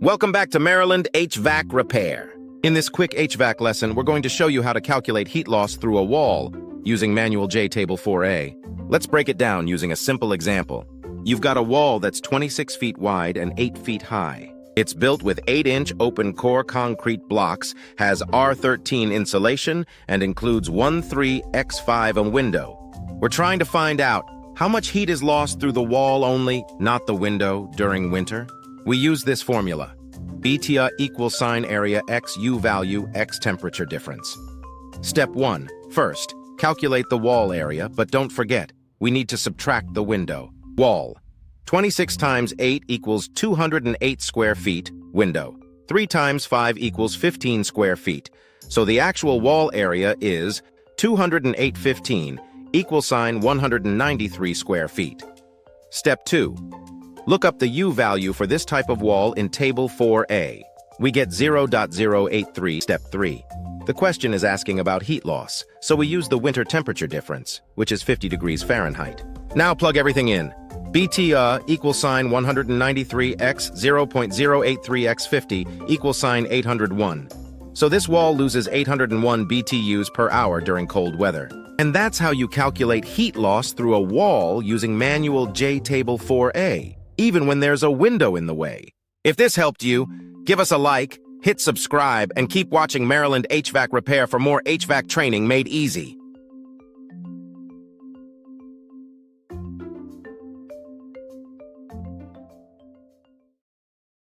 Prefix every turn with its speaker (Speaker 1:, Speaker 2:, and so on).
Speaker 1: Welcome back to Maryland HVAC Repair. In this quick HVAC lesson, we're going to show you how to calculate heat loss through a wall using manual J Table 4A. Let's break it down using a simple example. You've got a wall that's 26 feet wide and 8 feet high. It's built with 8-inch open-core concrete blocks, has R13 insulation, and includes 13x5 a window. We're trying to find out how much heat is lost through the wall only, not the window, during winter. We use this formula. BTUh equals sine area x U value x temperature difference. Step 1. First, calculate the wall area, but don't forget, we need to subtract the window. Wall. 26 times 8 equals 208 square feet. Window. 3 times 5 equals 15 square feet. So the actual wall area is 208/15 equals sine 193 square feet. Step 2. Look up the U value for this type of wall in Table 4A. We get 0.083. Step 3. The question is asking about heat loss, so we use the winter temperature difference, which is 50 degrees Fahrenheit. Now plug everything in. BTUh equals sine 193x 0.083x 50 equals sine 801. So this wall loses 801 BTUs per hour during cold weather. And that's how you calculate heat loss through a wall using manual J Table 4A, even when there's a window in the way. If this helped you, give us a like, hit subscribe, and keep watching Maryland HVAC Repair for more HVAC training made easy.